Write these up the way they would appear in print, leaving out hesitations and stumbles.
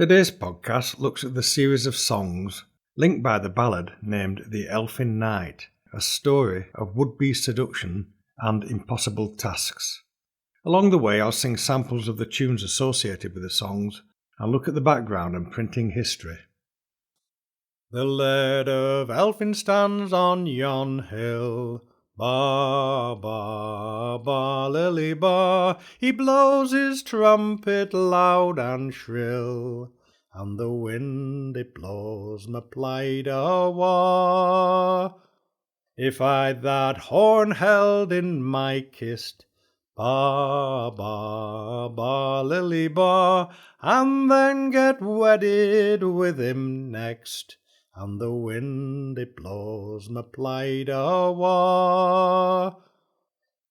Today's podcast looks at the series of songs linked by the ballad named The Elfin Knight, a story of would-be seduction and impossible tasks. Along the way I'll sing samples of the tunes associated with the songs and look at the background and printing history. The laird of Elfin stands on yon hill, ba ba ba lily ba. He blows his trumpet loud and shrill, and the wind it blows my plaid awa. If I that horn held in my kist, ba ba ba lily ba, and then get wedded with him next, and the wind it blows my plaid awa.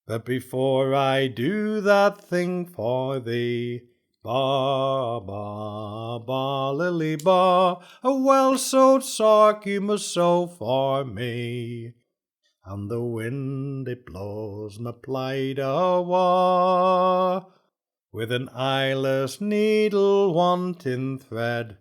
But before I do that thing for thee, ba ba ba lily ba, a well-sewed sock you must sew for me, and the wind it blows my plaid awa. With an eyeless needle wanting thread,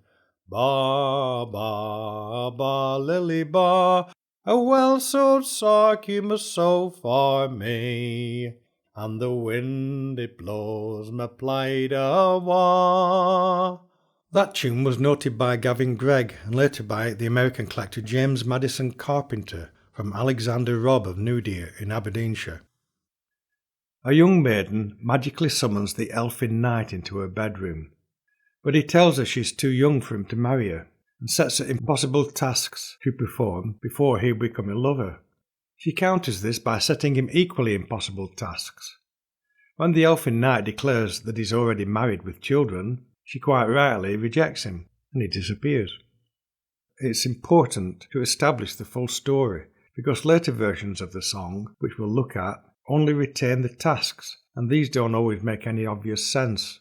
ba ba ba lily ba, a well-sewed sock you must sew for me, and the wind it blows my plaid awa. That tune was noted by Gavin Gregg and later by the American collector James Madison Carpenter from Alexander Robb of Newdeer in Aberdeenshire. A young maiden magically summons the Elfin Knight into her bedroom, but he tells her she's too young for him to marry her and sets her impossible tasks to perform before he'll become a lover. She counters this by setting him equally impossible tasks. When the Elfin Knight declares that he's already married with children, she quite rightly rejects him and he disappears. It's important to establish the full story because later versions of the song, which we'll look at, only retain the tasks, and these don't always make any obvious sense.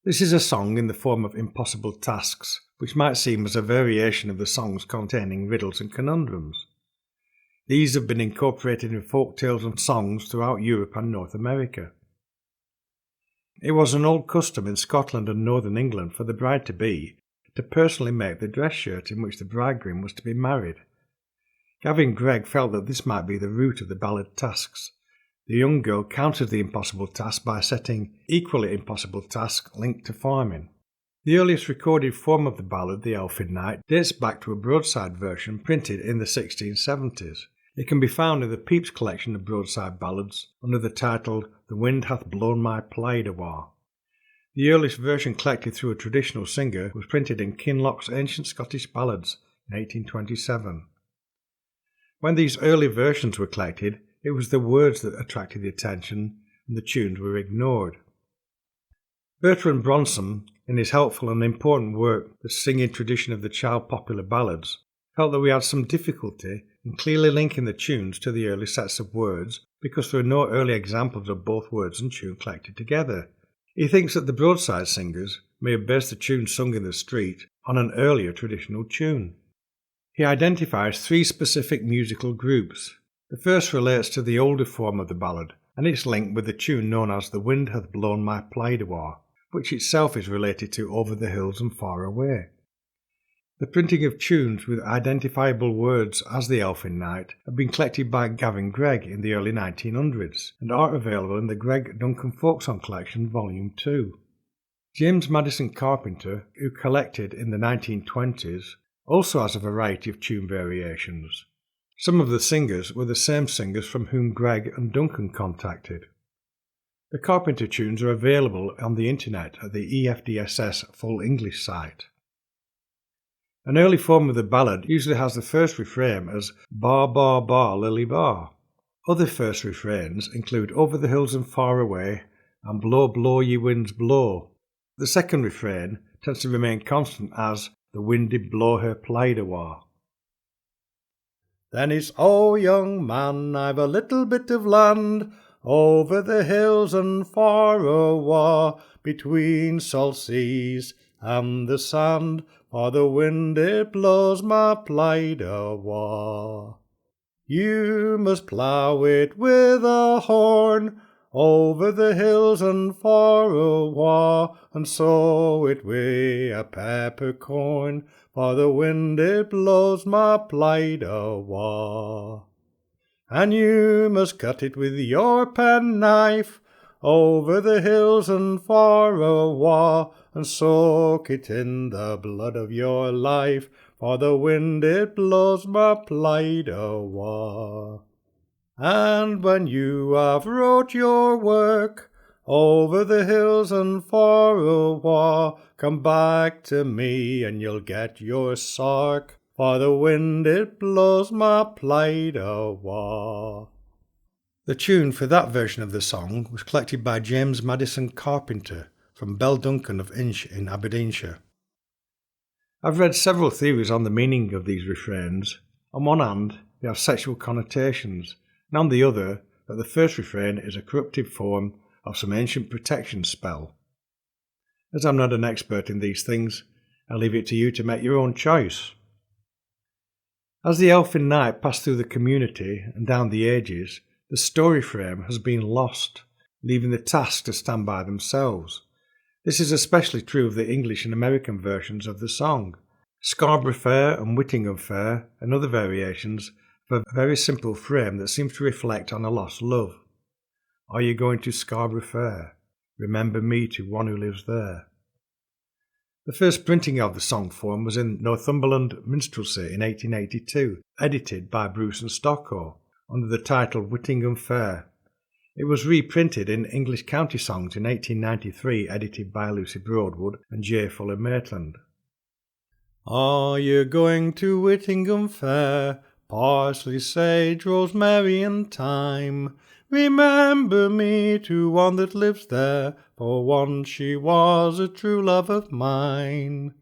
This is a song in the form of impossible tasks, which might seem as a variation of the songs containing riddles and conundrums. These have been incorporated in folk tales and songs throughout Europe and North America. It was an old custom in Scotland and northern England for the bride-to-be to personally make the dress shirt in which the bridegroom was to be married. Gavin Gregg felt that this might be the root of the ballad tasks. The young girl countered the impossible task by setting equally impossible tasks linked to farming. The earliest recorded form of the ballad, The Elfin Knight, dates back to a broadside version printed in the 1670s. It can be found in the Pepys collection of broadside ballads under the title The Wind Hath Blown My Plaid Awa. The earliest version collected through a traditional singer was printed in Kinloch's Ancient Scottish Ballads in 1827. When these early versions were collected, it was the words that attracted the attention and the tunes were ignored. Bertrand Bronson, in his helpful and important work, The Singing Tradition of the Child Popular Ballads, felt that we had some difficulty in clearly linking the tunes to the early sets of words because there are no early examples of both words and tune collected together. He thinks that the broadside singers may have based the tune sung in the street on an earlier traditional tune. He identifies three specific musical groups. The first relates to the older form of the ballad, and it's linked with the tune known as The Wind Hath Blown My Plaid Awa, which itself is related to Over the Hills and Far Away. The printing of tunes with identifiable words as the Elfin Knight have been collected by Gavin Gregg in the early 1900s and are available in the Gregg Duncan Folksong Collection Volume 2. James Madison Carpenter, who collected in the 1920s, also has a variety of tune variations. Some of the singers were the same singers from whom Gregg and Duncan contacted. The Carpenter tunes are available on the internet at the EFDSS Full English site. An early form of the ballad usually has the first refrain as Ba ba ba lily ba. Other first refrains include Over the Hills and Far Away and Blow blow ye winds blow. The second refrain tends to remain constant as The wind did blow her plaid awa. Then it's, oh young man, I've a little bit of land over the hills and far awa, between salt seas and the sand, for the wind it blows my plaid awa. You must plough it with a horn over the hills and far awa, and sow it wi' a peppercorn, for the wind it blows my plaid awa. And you must cut it with your penknife, over the hills and far awa, and soak it in the blood of your life, for the wind it blows my plaid awa. And when you have wrote your work, over the hills and far awa, come back to me and you'll get your sark, for the wind it blows my plaid awa. The tune for that version of the song was collected by James Madison Carpenter from Belduncan of Inch in Aberdeenshire. I've read several theories on the meaning of these refrains. On one hand, they have sexual connotations, and on the other, that the first refrain is a corruptive form of some ancient protection spell. As I'm not an expert in these things, I leave it to you to make your own choice. As the Elfin Knight passed through the community and down the ages, the story frame has been lost, leaving the task to stand by themselves. This is especially true of the English and American versions of the song. Scarborough Fair and Whittingham Fair and other variations have a very simple frame that seems to reflect on a lost love. Are you going to Scarborough Fair? Remember me to one who lives there. The first printing of the song form was in Northumberland Minstrelsy in 1882, edited by Bruce and Stockoe, under the title Whittingham Fair. It was reprinted in English County Songs in 1893, edited by Lucy Broadwood and J. Fuller Maitland. Are you going to Whittingham Fair? Parsley, sage, rosemary and thyme. Remember me to one that lives there, for once she was a true love of mine.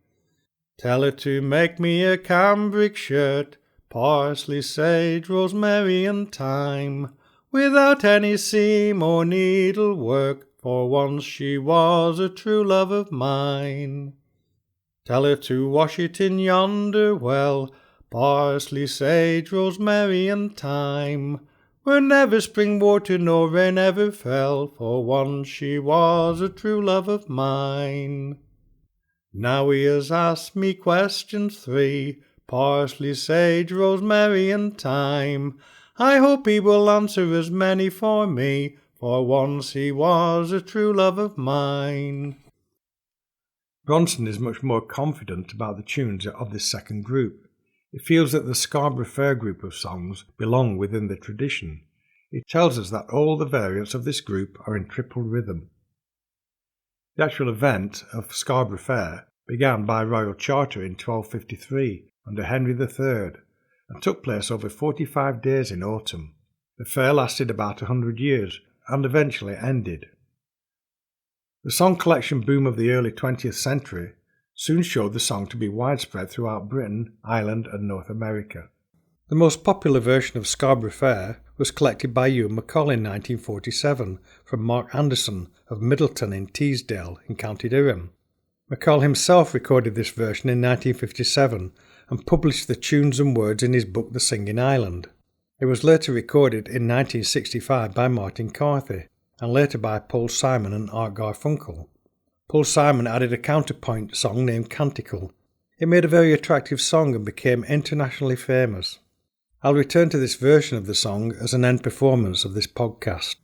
Tell her to make me a cambric shirt, parsley, sage, rosemary and thyme, without any seam or needlework, for once she was a true love of mine. Tell her to wash it in yonder well, parsley, sage, rosemary and thyme, where never spring water nor rain ever fell, for once she was a true love of mine. Now he has asked me questions 3, parsley, sage, rosemary and thyme. I hope he will answer as many for me, for once he was a true love of mine. Bronson is much more confident about the tunes of this second group. It feels that the Scarborough Fair group of songs belong within the tradition. It tells us that all the variants of this group are in triple rhythm. The actual event of Scarborough Fair began by royal charter in 1253 under Henry III and took place over 45 days in autumn. The fair lasted about 100 years and eventually ended. The song collection boom of the early 20th century soon showed the song to be widespread throughout Britain, Ireland and North America. The most popular version of Scarborough Fair was collected by Ewan MacColl in 1947 from Mark Anderson of Middleton in Teesdale in County Durham. MacColl himself recorded this version in 1957 and published the tunes and words in his book The Singing Island. It was later recorded in 1965 by Martin Carthy and later by Paul Simon and Art Garfunkel. Paul Simon added a counterpoint song named Canticle. It made a very attractive song and became internationally famous. I'll return to this version of the song as an end performance of this podcast.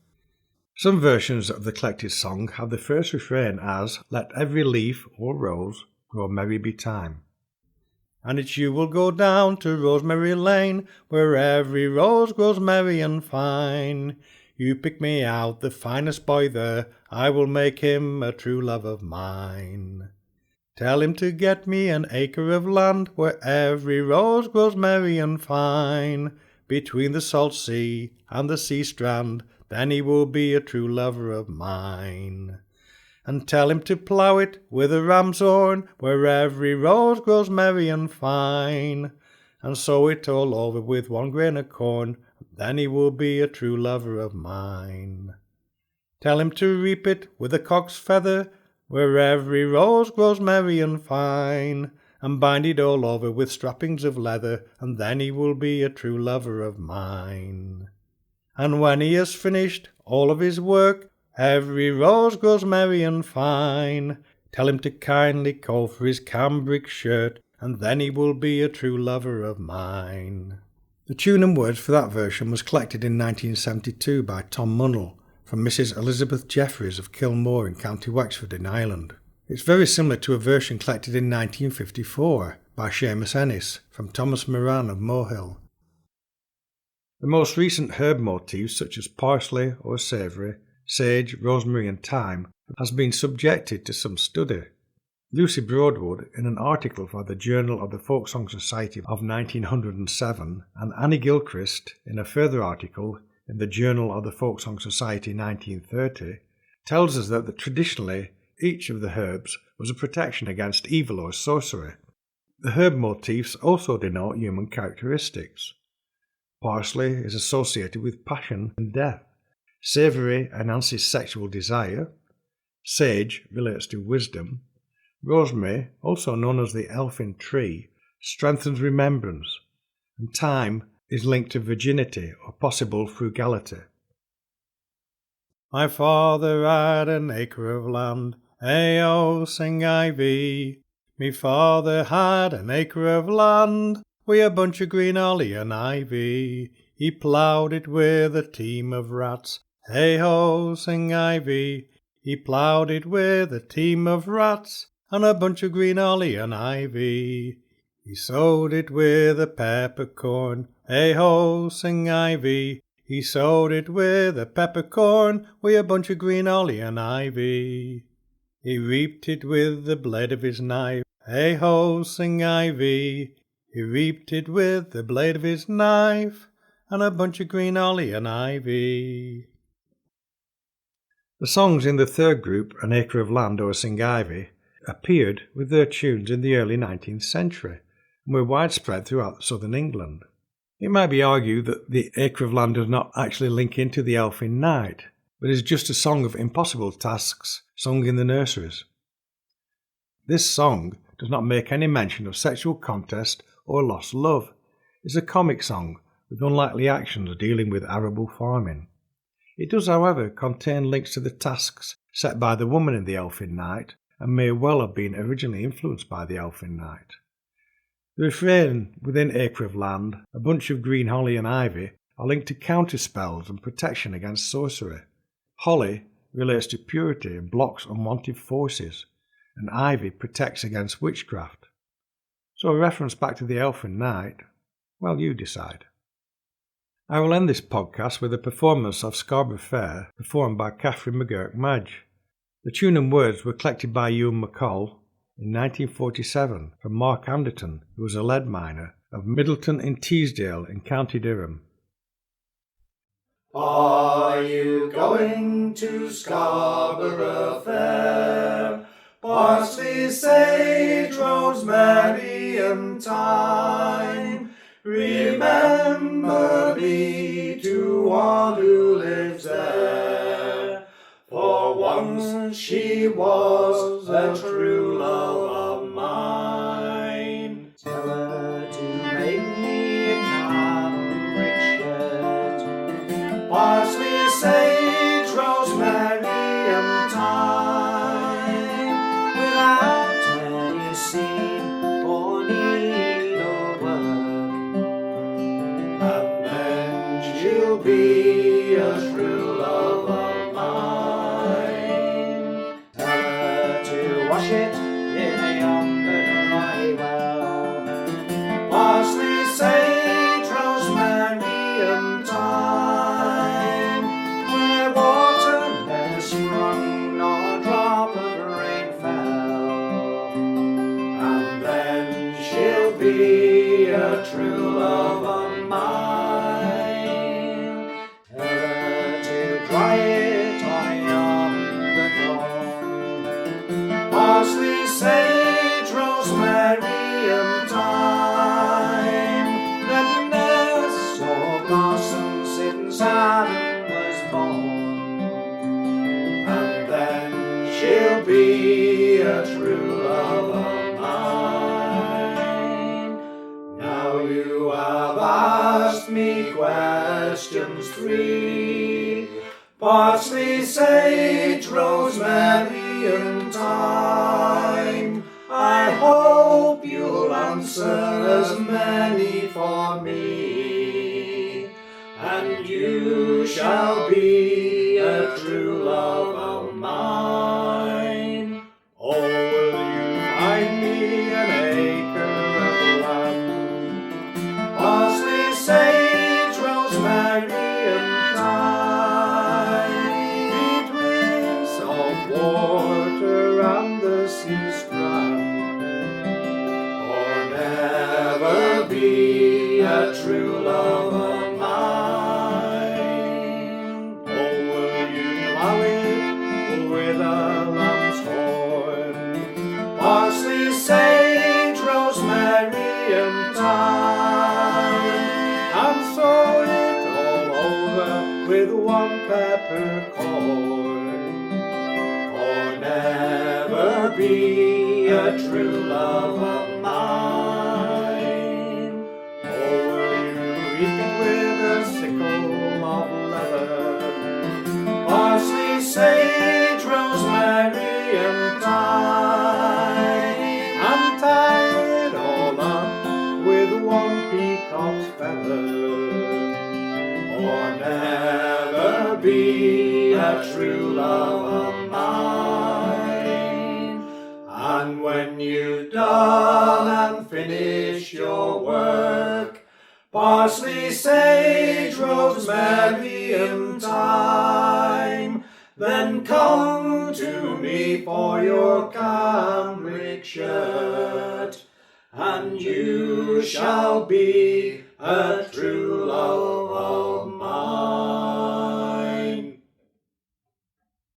Some versions of the collected song have the first refrain as "Let every leaf or rose grow merry betime." And it's you will go down to Rosemary Lane, where every rose grows merry and fine. You pick me out the finest boy there, I will make him a true love of mine. Tell him to get me an acre of land, where every rose grows merry and fine. Between the salt sea and the sea strand, then he will be a true lover of mine. And tell him to plough it with a ram's horn, where every rose grows merry and fine. And sow it all over with one grain of corn, then he will be a true lover of mine. Tell him to reap it with a cock's feather, where every rose grows merry and fine, and bind it all over with strappings of leather, and then he will be a true lover of mine. And when he has finished all of his work, every rose grows merry and fine. Tell him to kindly call for his cambric shirt, and then he will be a true lover of mine. The tune and words for that version was collected in 1972 by Tom Munnell from Mrs. Elizabeth Jeffreys of Kilmore in County Wexford in Ireland. It's very similar to a version collected in 1954 by Seamus Ennis from Thomas Moran of Mohill. The most recent herb motifs such as parsley or savoury, sage, rosemary and thyme has been subjected to some study. Lucy Broadwood, in an article for the Journal of the Folk Song Society of 1907, and Annie Gilchrist, in a further article in the Journal of the Folk Song Society 1930, tells us that traditionally each of the herbs was a protection against evil or sorcery. The herb motifs also denote human characteristics. Parsley is associated with passion and death. Savoury enhances sexual desire. Sage relates to wisdom. Rosemary, also known as the elfin tree, strengthens remembrance. And thyme is linked to virginity or possible frugality. My father had an acre of land, hey-oh, sing ivy. Me father had an acre of land, wi' a bunch of green holly and ivy. He ploughed it with a team of rats, hey-ho, sing ivy. He ploughed it with a team of rats, and a bunch of green holly and ivy. He sowed it with a peppercorn, hey-ho, sing ivy. He sowed it with a peppercorn, wi' a bunch of green holly and ivy. He reaped it with the blade of his knife, hey-ho, sing ivy. He reaped it with the blade of his knife, and a bunch of green holly and ivy. The songs in the third group, An Acre of Land or Sing Ivy, appeared with their tunes in the early 19th century and were widespread throughout southern England. It might be argued that the Acre of Land does not actually link into the Elfin Knight, but is just a song of impossible tasks sung in the nurseries. This song does not make any mention of sexual contest or lost love. It's a comic song with unlikely actions dealing with arable farming. It does, however, contain links to the tasks set by the woman in the Elfin Knight and may well have been originally influenced by the Elfin Knight. The refrain within Acre of Land, a bunch of green holly and ivy, are linked to counterspells and protection against sorcery. Holly relates to purity and blocks unwanted forces, and ivy protects against witchcraft. So a reference back to the Elfin Knight? Well, you decide. I will end this podcast with a performance of Scarborough Fair performed by Catherine McGurk Madge. The tune and words were collected by Ewan McCall in 1947 from Mark Anderton, who was a lead miner of Middleton in Teesdale in County Durham. Are you going to Scarborough Fair? Parsley, sage, rosemary and thyme. Remember me to one who lives there. For once she was a true love of mine. Tell her to make me a cambric shirt. Parsley, sage, rosemary and thyme, without any seam or needlework. And then she'll be a true love of mine. Tell her to wash it in a yonder dry well. Parsley, sage, rosemary and thyme, where water never sprung nor drop of rain fell. And then she'll be a true love of mine. Tell her to dry it on yonder thorn. Parsley, sage, rosemary and thyme, that never saw blossom since Adam was born. And then she'll be a true love of mine. Now you have asked me questions 3. Parsley, sage, rosemary, and thyme. I hope you'll answer as many for me, and you shall be a true love of mine. Oh, will you find me an acre of land? Parsley, sage, rosemary, and thyme, between salt water and the sea strand. Or never be a true love of mine. Oh, will you plough it with a lamb's horn? Parsley, sage, rosemary, and thyme, and sow it all over with one peppercorn. Or never be a true love of mine. Oh, will you reap it with a sickle of leather? Parsley, sage, rosemary, and thyme, and tie it all up with one peacock's feather. Or never be a true love of mine. And when you've done and finished your work, parsley, sage, rosemary, and thyme, then come to me for your cambric shirt, and you shall be a true love